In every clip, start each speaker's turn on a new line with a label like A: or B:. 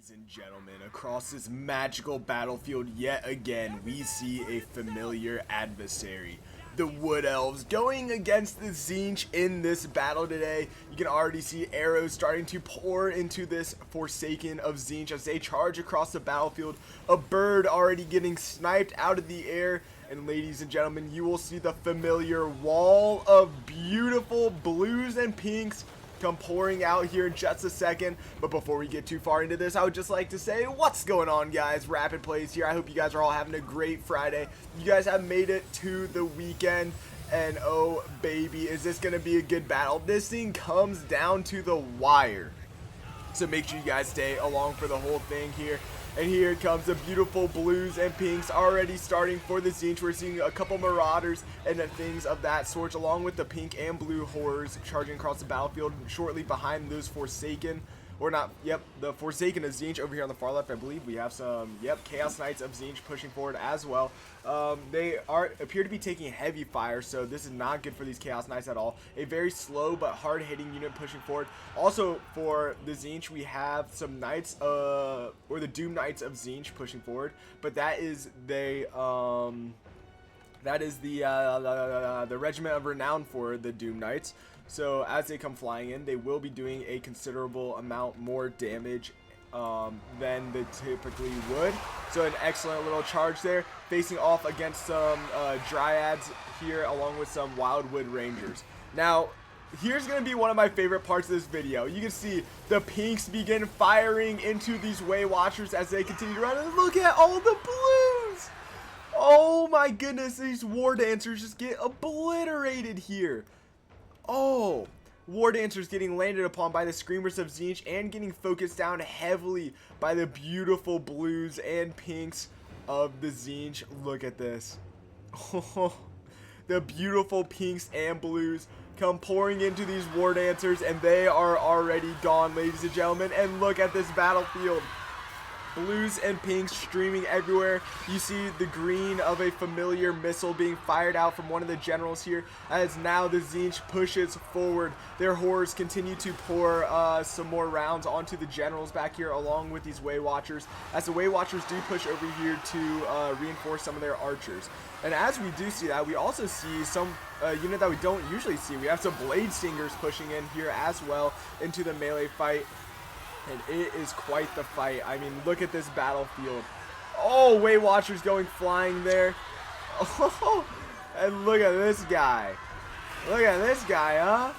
A: Ladies and gentlemen, across this magical battlefield yet again, we see a familiar adversary. The Wood Elves going against the Tzeentch in this battle today. You can already see arrows starting to pour into this Forsaken of Tzeentch as they charge across the battlefield. A bird already getting sniped out of the air. And ladies and gentlemen, you will see the familiar wall of beautiful blues and pinks come pouring out here in just a second. But before we get too far into this, I would just like to say what's going on, guys. Rapid Plays here. I hope you guys are all having a great Friday. You guys have made it to the weekend, and oh baby, is this gonna be a good battle. This thing comes down to the wire, so make sure you guys stay along for the whole thing here. And here comes the beautiful blues and pinks already starting for the Tzeentch. We're seeing a couple marauders and things of that sort, along with the pink and blue horrors charging across the battlefield shortly behind those Forsaken. Or not, yep, the Forsaken of Tzeentch over here on the far left. I believe we have some, yep, Chaos Knights of Tzeentch pushing forward as well. They appear to be taking heavy fire, so this is not good for these Chaos Knights at all. A very slow but hard-hitting unit pushing forward. Also, for the Tzeentch, we have some Knights, or the Doom Knights of Tzeentch pushing forward, but that is the Regiment of Renown for the Doom Knights. So as they come flying in, they will be doing a considerable amount more damage than they typically would. So an excellent little charge there, facing off against some Dryads here, along with some Wildwood Rangers. Now, here's going to be one of my favorite parts of this video. You can see the pinks begin firing into these Way Watchers as they continue to run. And look at all the blues! Oh my goodness, these War Dancers just get obliterated here. Oh, War Dancers getting landed upon by the Screamers of Tzeentch and getting focused down heavily by the beautiful blues and pinks of the Tzeentch. Look at this. Oh, the beautiful pinks and blues come pouring into these War Dancers, and they are already gone, ladies and gentlemen. And look at this battlefield. Blues and pinks streaming everywhere. You see the green of a familiar missile being fired out from one of the generals here, as now the Tzeentch pushes forward. Their horrors continue to pour some more rounds onto the generals back here, along with these Way Watchers, as the Way Watchers do push over here to reinforce some of their archers. And as we do see that, we also see some unit that we don't usually see. We have some Blade Singers pushing in here as well into the melee fight. And it is quite the fight. I mean, look at this battlefield. Oh, Way Watchers going flying there. Oh, and look at this guy. Look at this guy, huh?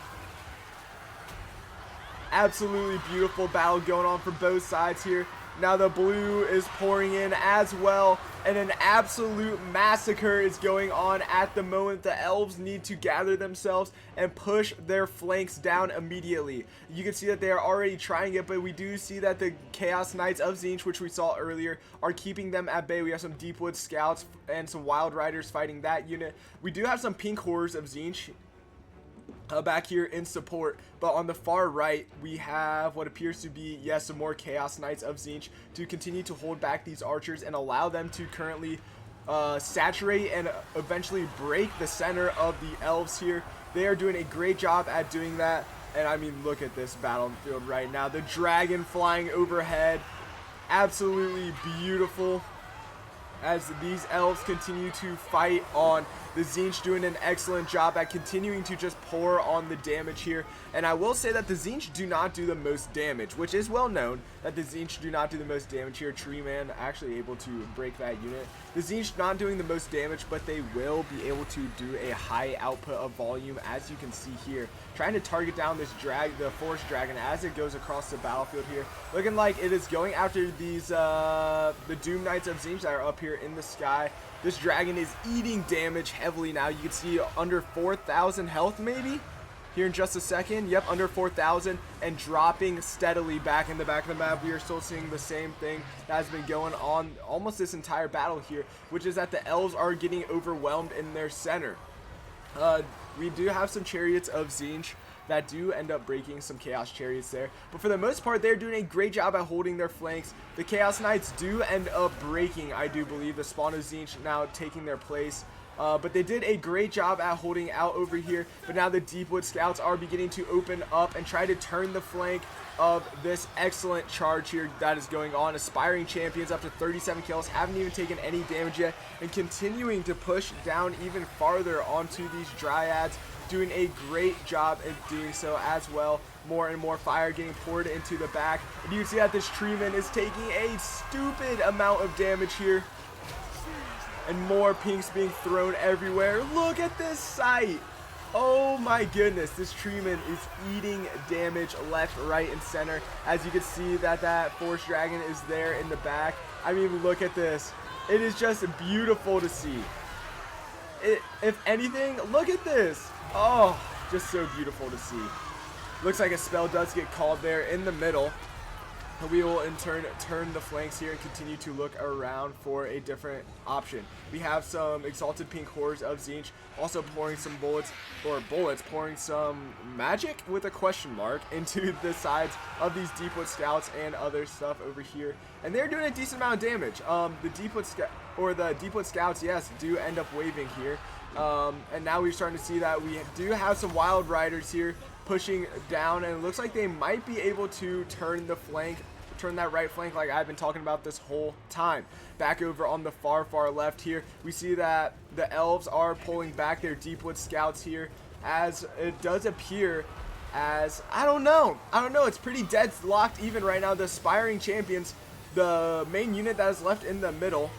A: Absolutely beautiful battle going on for both sides here. Now the blue is pouring in as well, and an absolute massacre is going on at the moment. The Elves need to gather themselves and push their flanks down immediately. You can see that they are already trying it, but we do see that the Chaos Knights of Tzeentch, which we saw earlier, are keeping them at bay. We have some Deepwood Scouts and some Wild Riders fighting that unit. We do have some Pink Horrors of Tzeentch back here in support, but on the far right we have what appears to be, yes, some more Chaos Knights of Tzeentch to continue to hold back these archers and allow them to currently saturate and eventually break the center of the Elves here. They are doing a great job at doing that, and I mean, look at this battlefield right now. The dragon flying overhead, absolutely beautiful, as these Elves continue to fight on. The Tzeentch doing an excellent job at continuing to just pour on the damage here. And I will say that the Tzeentch do not do the most damage, which is well known that the Tzeentch do not do the most damage here. Tree Man actually able to break that unit. The Tzeentch not doing the most damage, but they will be able to do a high output of volume, as you can see here. Trying to target down this the Forest Dragon as it goes across the battlefield here. Looking like it is going after these the Doom Knights of Tzeentch that are up here in the sky. This dragon is eating damage heavily now. You can see under 4,000 health maybe here in just a second. Yep, under 4,000, and dropping steadily back in the back of the map. We are still seeing the same thing that has been going on almost this entire battle here, which is that the Elves are getting overwhelmed in their center. We do have some Chariots of Tzeentch that do end up breaking some Chaos Chariots there, but for the most part they're doing a great job at holding their flanks. The Chaos Knights do end up breaking, I do believe, the spawn of Tzeentch now taking their place. But they did a great job at holding out over here. But now the Deepwood Scouts are beginning to open up and try to turn the flank of this excellent charge here that is going on. Aspiring Champions up to 37 kills, haven't even taken any damage yet, and continuing to push down even farther onto these Dryads, doing a great job in doing so as well. More and more fire getting poured into the back, and you can see that this Treeman is taking a stupid amount of damage here, and more pinks being thrown everywhere. Look at this sight. Oh my goodness, this Treeman is eating damage left, right, and center. As you can see that Force Dragon is there in the back. I mean, look at this. It is just beautiful to see. If anything, look at this. Oh, just so beautiful to see. Looks like a spell does get called there in the middle. We will in turn turn the flanks here and continue to look around for a different option. We have some Exalted Pink Horrors of Tzeentch also pouring some pouring some magic with a question mark into the sides of these Deepwood Scouts and other stuff over here. And they're doing a decent amount of damage. The Deepwood Scouts, yes, do end up waving here. And now we're starting to see that we do have some Wild Riders here pushing down, and it looks like they might be able to turn the flank, turn that right flank like I've been talking about this whole time. Back over on the far left here, we see that the Elves are pulling back their Deepwood Scouts here, as it does appear as, I don't know, it's pretty deadlocked even right now. The Aspiring Champions, the main unit that is left in the middle,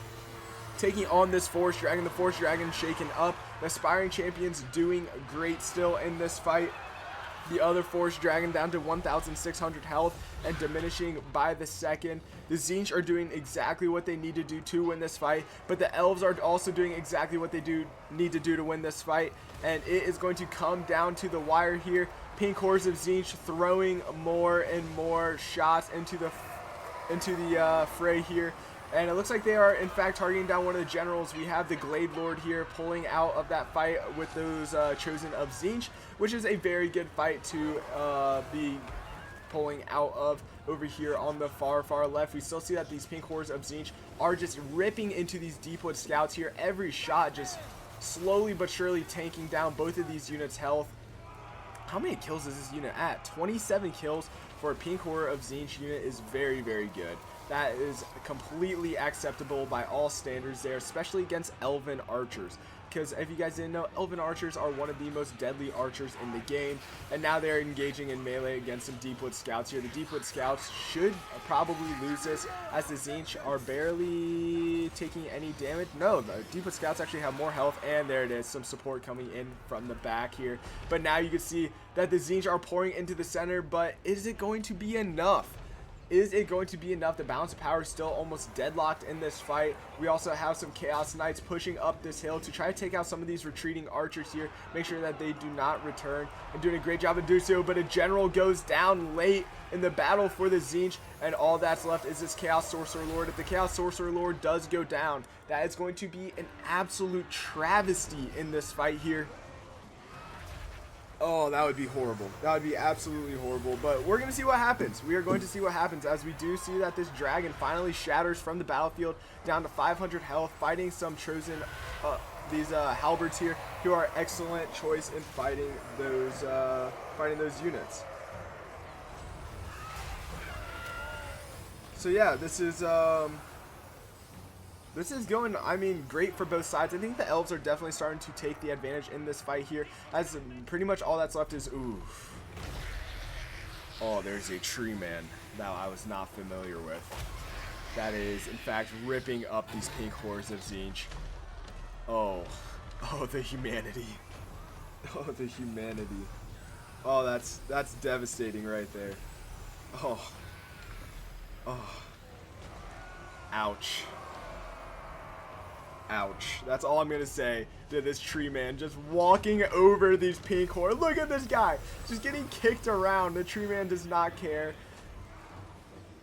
A: taking on this Force Dragon. The Force Dragon shaken up. The Aspiring Champions doing great still in this fight. The other Force Dragon down to 1,600 health and diminishing by the second. The Tzeentch are doing exactly what they need to do to win this fight, but the Elves are also doing exactly what they need to do to win this fight, and it is going to come down to the wire here. Pink Horrors of Tzeentch throwing more and more shots into the fray here. And it looks like they are, in fact, targeting down one of the generals. We have the Glade Lord here pulling out of that fight with those Chosen of Tzeentch, which is a very good fight to be pulling out of over here on the far left. We still see that these Pink Horrors of Tzeentch are just ripping into these Deepwood Scouts here. Every shot just slowly but surely tanking down both of these units' health. How many kills is this unit at? 27 kills for a Pink Horror of Tzeentch unit is very, very good. That is completely acceptable by all standards there, especially against Elven Archers. Because if you guys didn't know, Elven Archers are one of the most deadly archers in the game. And now they're engaging in melee against some Deepwood Scouts here. The Deepwood Scouts should probably lose this, as the Tzeentch are barely taking any damage. No, the Deepwood Scouts actually have more health, and there it is, some support coming in from the back here. But now you can see that the Tzeentch are pouring into the center, but is it going to be enough? Is it going to be enough? The balance of power is still almost deadlocked in this fight. We also have some Chaos Knights pushing up this hill to try to take out some of these retreating archers here, make sure that they do not return, and doing a great job of doing so. But a general goes down late in the battle for the Tzeentch, and all that's left is this Chaos Sorcerer Lord. If the Chaos Sorcerer Lord does go down, that is going to be an absolute travesty in this fight here. Oh, that would be horrible. That would be absolutely horrible. But we're going to see what happens. We are going to see what happens, as we do see that this dragon finally shatters from the battlefield down to 500 health, fighting some chosen, these halberds here, who are excellent choice in fighting those units. So yeah, this is going, I mean, great for both sides. I think the Elves are definitely starting to take the advantage in this fight here, as pretty much all that's left is, oof. Oh, there's a tree man that I was not familiar with. That is, in fact, ripping up these Pink Horrors of Tzeentch. Oh, the humanity. Oh, the humanity. Oh, that's devastating right there. Oh. Ouch. Ouch. That's all I'm gonna say to this tree man, just walking over these Pink Horrors. Look at this guy, just getting kicked around. The tree man does not care.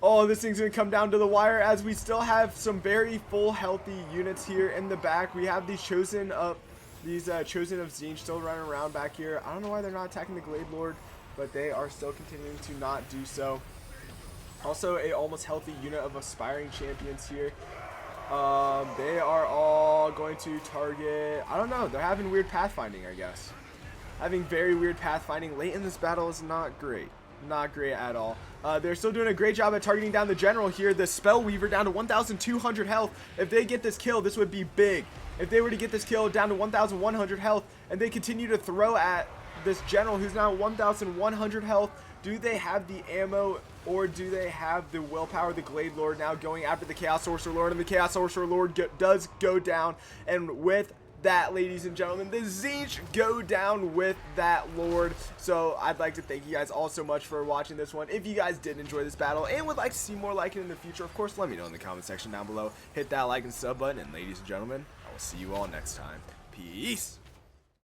A: Oh, this thing's gonna come down to the wire, as we still have some very full healthy units here in the back. We have these chosen of Tzeentch still running around back here. I don't know why they're not attacking the Glade Lord, but they are still continuing to not do so. Also, a almost healthy unit of Aspiring Champions here. They are all going to target, I don't know, they're having weird pathfinding, I guess. Having very weird pathfinding late in this battle is not great. Not great at all. They're still doing a great job at targeting down the general here. The Spellweaver down to 1,200 health. If they get this kill, this would be big. If they were to get this kill down to 1,100 health, and they continue to throw at this general who's now 1,100 health, do they have the ammo or do they have the willpower? The Glade Lord now going after the Chaos Sorcerer Lord, and the Chaos Sorcerer Lord does go down. And with that, ladies and gentlemen, the Tzeentch go down with that Lord. So I'd like to thank you guys all so much for watching this one. If you guys did enjoy this battle and would like to see more like it in the future, of course, let me know in the comment section down below. Hit that like and sub button, and ladies and gentlemen, I will see you all next time. Peace.